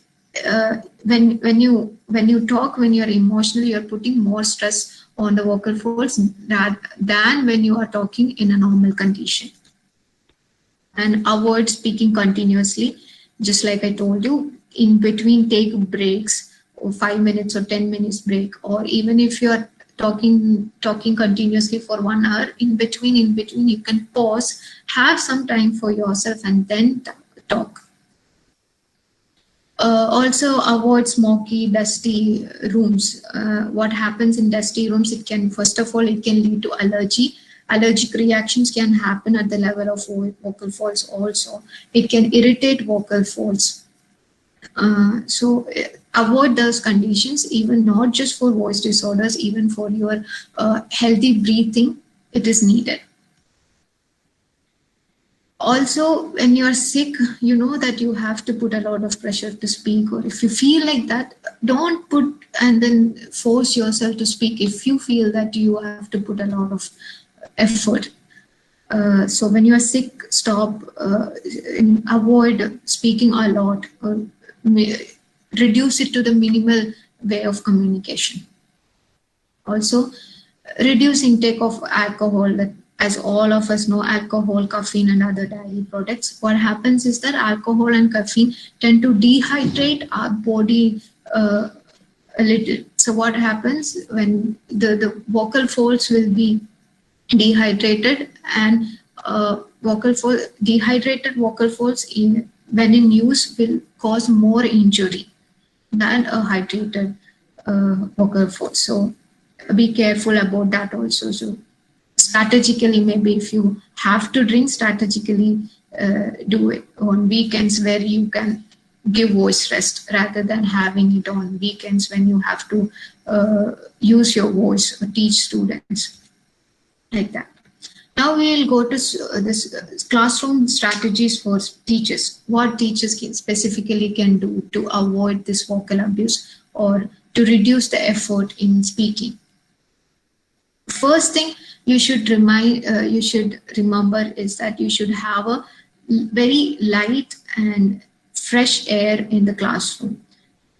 when you talk, when you're emotional, you're putting more stress on the vocal folds than when you are talking in a normal condition. And avoid speaking continuously. Just like I told you, in between take breaks, or 5 minutes or 10 minutes break, or even if you're talking continuously for 1 hour, in between you can pause, have some time for yourself and then talk. Also avoid smoky, dusty rooms. What happens in dusty rooms, it can, first of all, it can lead to allergy. Allergic reactions can happen at the level of vocal folds also. It can irritate vocal folds. So avoid those conditions, even not just for voice disorders, even for your healthy breathing, it is needed. Also, when you're sick, you know that you have to put a lot of pressure to speak, or if you feel like that, don't put and then force yourself to speak if you feel that you have to put a lot of effort. So when you're sick, stop, avoid speaking a lot, or reduce it to the minimal way of communication. Also, reduce intake of alcohol. That, as all of us know, alcohol, caffeine and other dairy products. What happens is that alcohol and caffeine tend to dehydrate our body a little. So what happens when the vocal folds will be dehydrated, and dehydrated vocal folds when in use will cause more injury than a hydrated vocal folds. So be careful about that also. So strategically, maybe if you have to drink, strategically do it on weekends where you can give voice rest, rather than having it on weekends when you have to use your voice or teach students, like that. Now we will go to this classroom strategies for teachers. What teachers specifically can do to avoid this vocal abuse or to reduce the effort in speaking. First thing you should remember is that you should have a very light and fresh air in the classroom.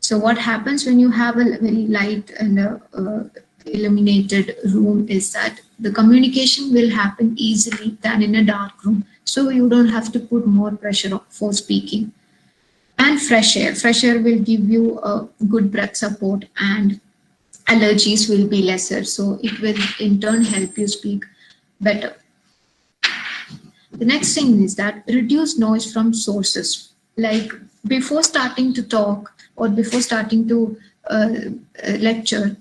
So what happens when you have a very light and illuminated room is that the communication will happen easily than in a dark room. So you don't have to put more pressure for speaking. And fresh air. Fresh air will give you a good breath support, and allergies will be lesser. So it will in turn help you speak better. The next thing is that reduce noise from sources. Like before starting to talk or before starting to lecture,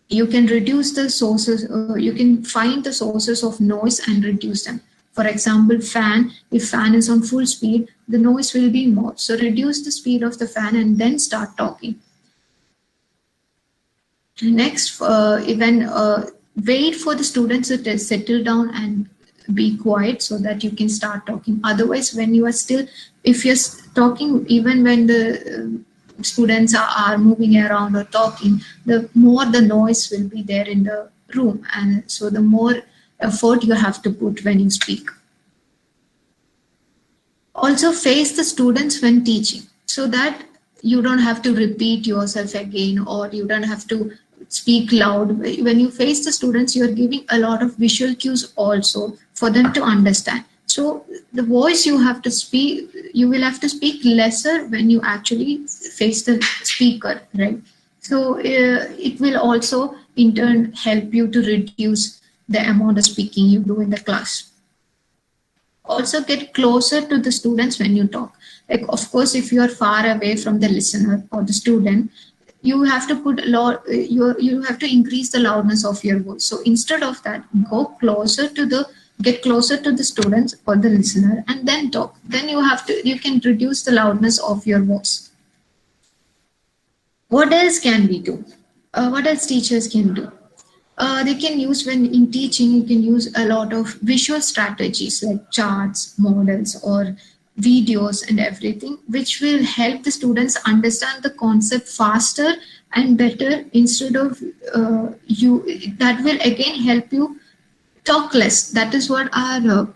you can reduce the sources, you can find the sources of noise and reduce them. For example, fan, if fan is on full speed, the noise will be more. So reduce the speed of the fan and then start talking. Next, wait for the students to settle down and be quiet so that you can start talking. Otherwise, when you are still, if you're talking, even when the students are moving around or talking, the more the noise will be there in the room, and so the more effort you have to put when you speak. Also face the students when teaching, so that you don't have to repeat yourself again, or you don't have to speak loud. When you face the students, you're giving a lot of visual cues also for them to understand. So the voice you have to speak, you will have to speak lesser when you actually face the speaker, right? So it will also in turn help you to reduce the amount of speaking you do in the class. Also get closer to the students when you talk. Like, of course, if you are far away from the listener or the student, you have to put a lot, you have to increase the loudness of your voice. So instead of that, get closer to the students or the listener and then talk. Then you can reduce the loudness of your voice. What else can we do? What else teachers can do? They can use, when in teaching, you can use a lot of visual strategies like charts, models, or videos and everything, which will help the students understand the concept faster and better. Instead of that will again help you talk less. That is what our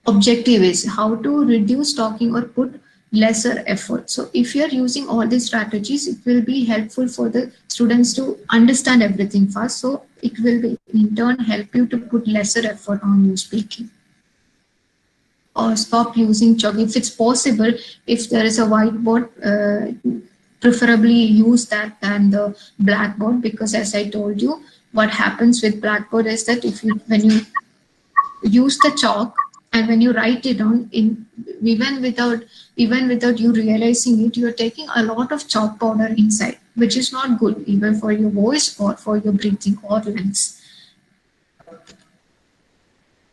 objective is, how to reduce talking or put lesser effort. So if you're using all these strategies, it will be helpful for the students to understand everything fast. So it will be in turn help you to put lesser effort on you speaking. Or stop using chalk if it's possible. If there is a whiteboard, preferably use that than the blackboard, because as I told you, what happens with blackboard is that when you use the chalk, and when you write it on, even without you realizing it, you are taking a lot of chalk powder inside, which is not good even for your voice or for your breathing or lungs.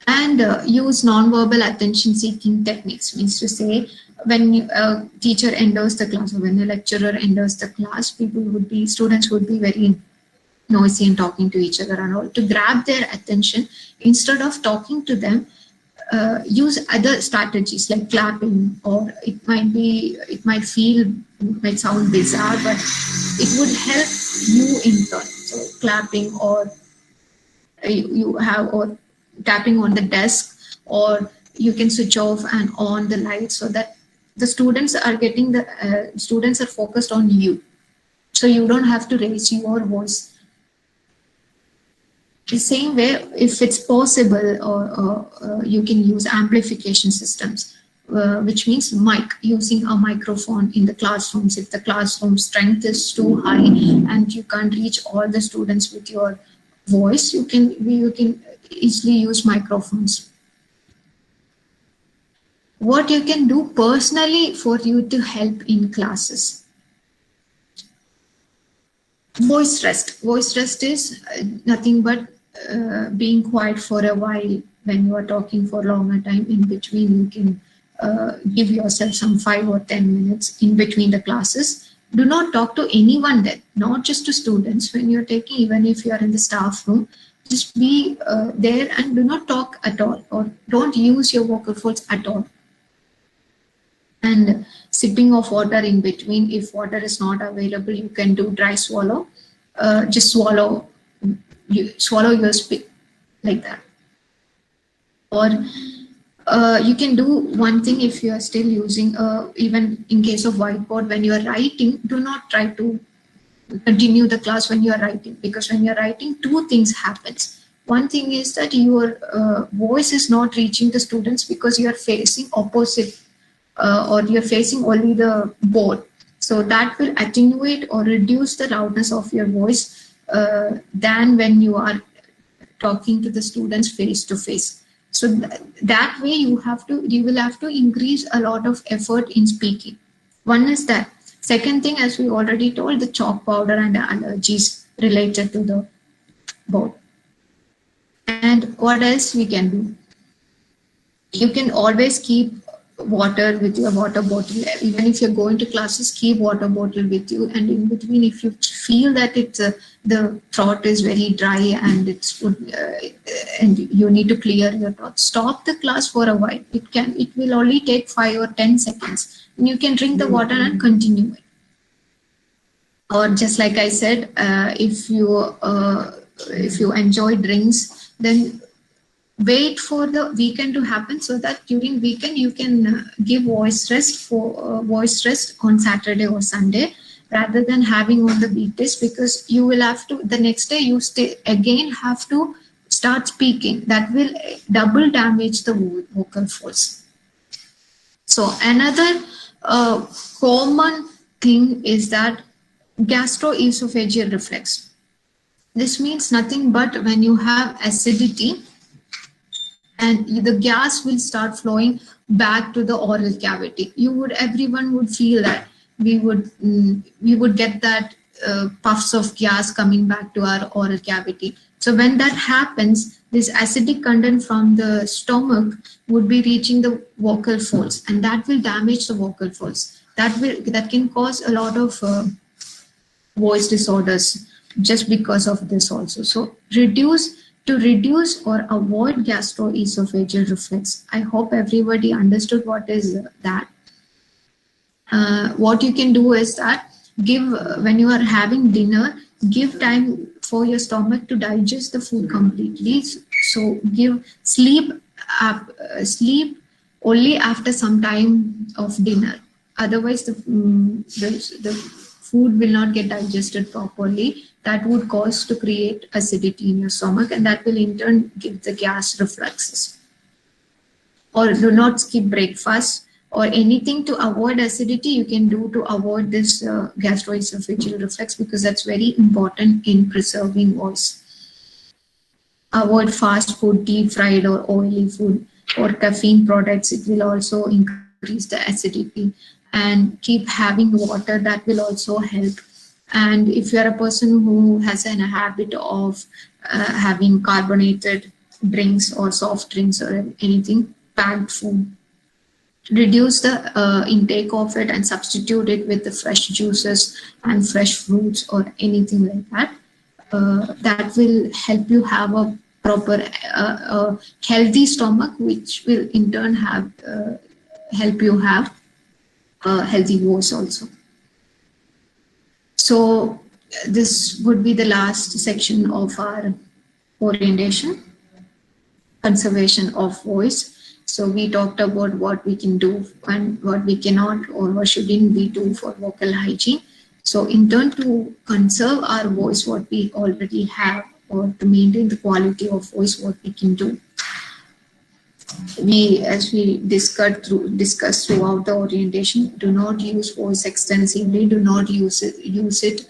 And use non-verbal attention-seeking techniques. Means to say, when a teacher enters the class or when a lecturer enters the class, students would be very noisy and talking to each other and all. To grab their attention, instead of talking to them, use other strategies like clapping, or it might sound bizarre, but it would help you in turn. So clapping, or or tapping on the desk, or you can switch off and on the light, so that the students are focused on you, so you don't have to raise your voice. The same way, if it's possible, or you can use amplification systems, which means using a microphone in the classrooms. If the classroom strength is too high and you can't reach all the students with your voice, you can easily use microphones. What you can do personally for you to help in classes. Voice rest. Voice rest is nothing but being quiet for a while. When you are talking for a longer time, in between you can give yourself some 5 or 10 minutes in between the classes. Do not talk to anyone then, not just to students. When you're taking, even if you are in the staff room, just be there and do not talk at all, or don't use your vocal folds at all. And sipping of water in between. If water is not available, you can do dry swallow. Just swallow your spit like that. Or you can do one thing, if you are still using, even in case of whiteboard, when you are writing, do not try to continue the class when you are writing, because when you are writing, 2 things happens. One thing is that your voice is not reaching the students because you are facing opposite, or you're facing only the board. So that will attenuate or reduce the loudness of your voice than when you are talking to the students face to face. So that way you will have to increase a lot of effort in speaking. One is that. Second thing, as we already told, the chalk powder and the allergies related to the board. And what else we can do? You can always keep water with your water bottle. Even if you're going to classes, keep water bottle with you. And in between, if you feel that the throat is very dry and and you need to clear your throat, stop the class for a while. It will only take 5 or 10 seconds. And you can drink the water and continue it. Or just like I said, if you enjoy drinks, then wait for the weekend to happen, so that during weekend you can give voice rest on Saturday or Sunday, rather than having on the weekdays, because you will have to, the next day you again have to start speaking. That will double damage the vocal folds. So another common thing is that gastroesophageal reflex. This means nothing but when you have acidity and the gas will start flowing back to the oral cavity. Everyone would feel that we would get that puffs of gas coming back to our oral cavity. So when that happens, this acidic content from the stomach would be reaching the vocal folds, and that will damage the vocal folds. That can cause a lot of voice disorders just because of this also. So to reduce or avoid gastroesophageal reflex. I hope everybody understood what is that. What you can do is that when you are having dinner, give time for your stomach to digest the food completely. So sleep only after some time of dinner. Otherwise, the food will not get digested properly. That would cause to create acidity in your stomach, and that will in turn give the gas reflexes. Or do not skip breakfast or anything to avoid acidity you can do to avoid this gastroesophageal reflex, because that's very important in preserving voice. Avoid fast food, deep fried or oily food, or caffeine products. It will also increase the acidity. And keep having water, that will also help. And if you are a person who has a habit of having carbonated drinks or soft drinks or anything, packed food, reduce the intake of it and substitute it with the fresh juices and fresh fruits or anything like that. That will help you have a proper healthy stomach, which will in turn help you have a healthy voice also. So this would be the last section of our orientation, conservation of voice. So we talked about what we can do and what we cannot or what shouldn't we do for vocal hygiene. So in turn, to conserve our voice, what we already have, or to maintain the quality of voice, what we can do. As we discussed throughout the orientation, do not use voice extensively. Do not use it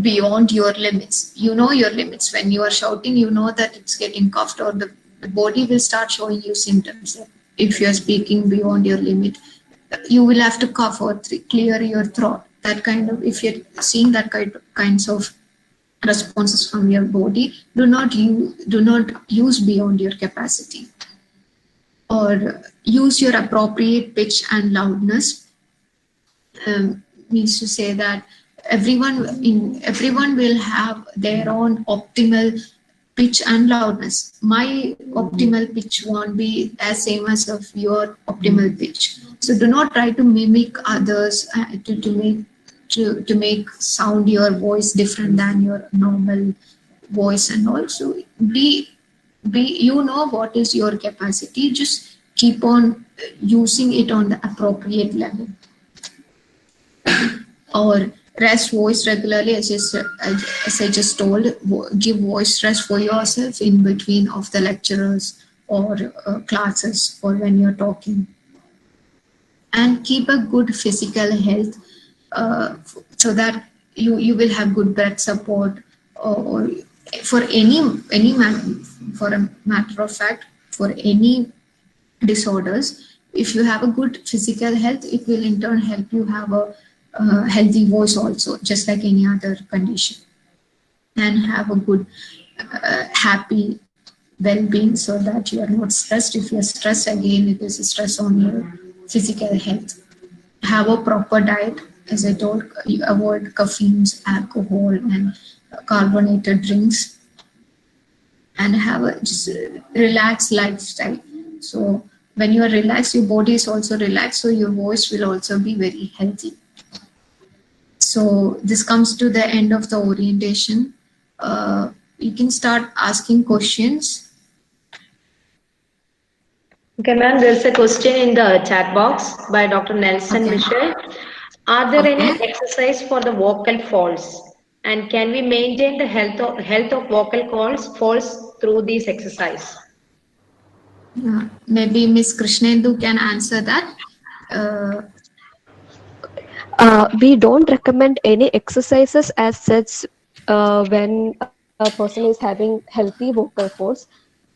beyond your limits. You know your limits. When you are shouting, you know that it's getting coughed, or the body will start showing you symptoms. If you are speaking beyond your limit, you will have to cough or clear your throat. That kind of, if you're seeing that kinds of responses from your body, do not use beyond your capacity. Or use your appropriate pitch and loudness. Means to say that everyone will have their own optimal pitch and loudness. My optimal pitch won't be as same as of your optimal pitch. So do not try to mimic others to make sound your voice different than your normal voice. And also you know what is your capacity. Just keep on using it on the appropriate level. Or rest voice regularly, as I just told. Give voice rest for yourself in between of the lecturers or classes, or when you're talking. And keep a good physical health, so that you will have good breath support, or for for a matter of fact, for any disorders. If you have a good physical health, it will in turn help you have a healthy voice also, just like any other condition. And have a good happy well-being, so that you are not stressed. If you are stressed, again it is a stress on your physical health. Have a proper diet. As I told, you avoid caffeines, alcohol and carbonated drinks, and have a just relaxed lifestyle. So when you are relaxed, your body is also relaxed, so your voice will also be very healthy. So this comes to the end of the orientation. You can start asking questions. Okay, ma'am, there's a question in the chat box by Dr. Nelson Okay. Michel. Are there any Okay. exercise for the vocal folds? And can we maintain the health of vocal folds through these exercise? Maybe Miss Krishnendu can answer that. We don't recommend any exercises as such when a person is having healthy vocal folds.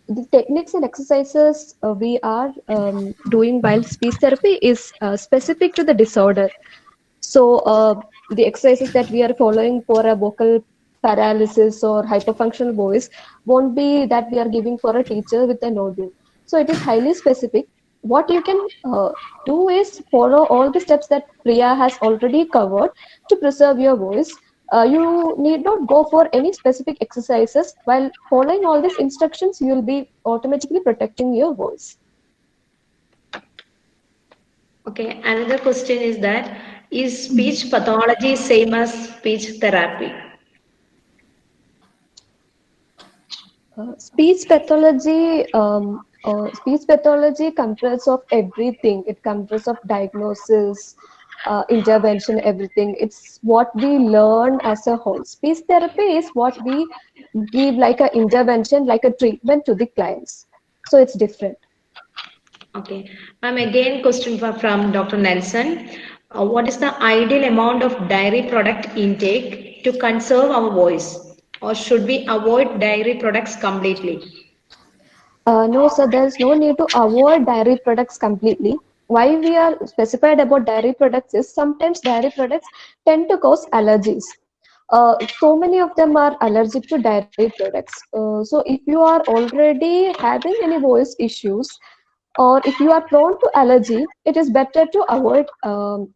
The techniques and exercises we are doing while speech therapy is specific to the disorder. So the exercises that we are following for a vocal paralysis or hyperfunctional voice won't be that we are giving for a teacher with a nodule. So it is highly specific. What you can do is follow all the steps that Priya has already covered to preserve your voice. You need not go for any specific exercises. While following all these instructions, you will be automatically protecting your voice. Okay, another question is that is speech pathology same as speech therapy? Speech pathology comprises of everything. It comprises of diagnosis, intervention, everything. It's what we learn as a whole. Speech therapy is what we give like a intervention, like a treatment to the clients. So it's different. Okay, ma'am, again question from Dr. Nelson. What is the ideal amount of dairy product intake to conserve our voice? Or should we avoid dairy products completely? No, sir, there's no need to avoid dairy products completely. Why we are specified about dairy products is sometimes dairy products tend to cause allergies. So many of them are allergic to dairy products. So if you are already having any voice issues, or if you are prone to allergy, it is better to avoid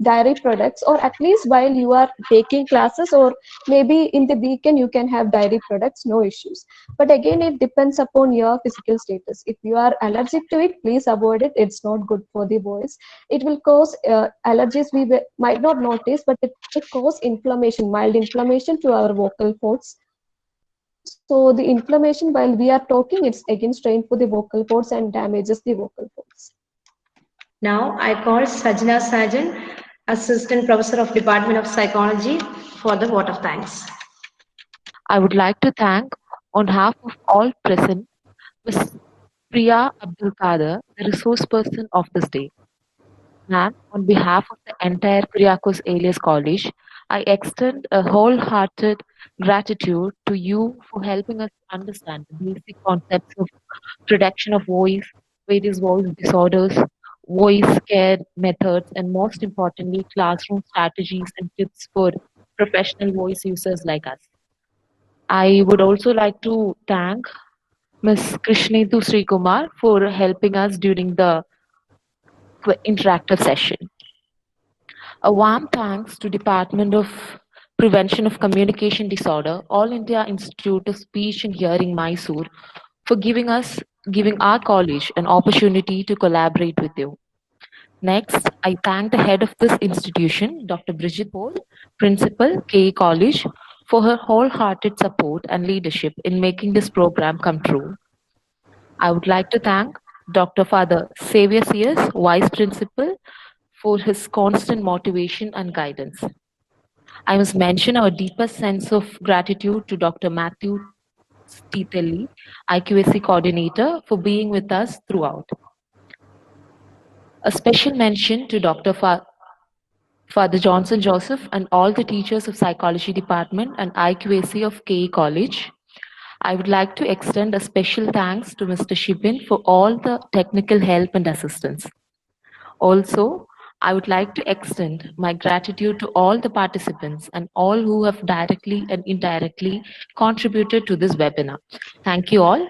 dairy products, or at least while you are taking classes, or maybe in the weekend you can have dairy products, no issues. But again, it depends upon your physical status. If you are allergic to it, please avoid it. It's not good for the voice. It will cause allergies we might not notice, but it will cause inflammation, mild inflammation to our vocal folds. So the inflammation while we are talking, it's again strained for the vocal cords and damages the vocal cords. Now I call Sajna Sajan, Assistant Professor of Department of Psychology, for the vote of thanks. I would like to thank, on behalf of all present, Ms. Priya Abdul Kader, the resource person of this day. And on behalf of the entire Kyriakos Elias College, I extend a wholehearted gratitude to you for helping us understand the basic concepts of protection of voice, various voice disorders, voice care methods, and most importantly, classroom strategies and tips for professional voice users like us. I would also like to thank Ms. Krishnetu Srikumar for helping us during the interactive session. A warm thanks to Department of Prevention of Communication Disorder, All India Institute of Speech and Hearing, Mysore, for giving our college an opportunity to collaborate with you. Next, I thank the head of this institution, Dr. Bridget Paul, Principal, KE College, for her wholehearted support and leadership in making this program come true. I would like to thank Dr. Father Xavier CS, Vice Principal, for his constant motivation and guidance. I must mention our deepest sense of gratitude to Dr. Matthew Titelli, IQAC Coordinator, for being with us throughout. A special mention to Dr. Father Johnson Joseph and all the teachers of Psychology Department and IQAC of KE College. I would like to extend a special thanks to Mr. Shibin for all the technical help and assistance. Also, I would like to extend my gratitude to all the participants and all who have directly and indirectly contributed to this webinar. Thank you all.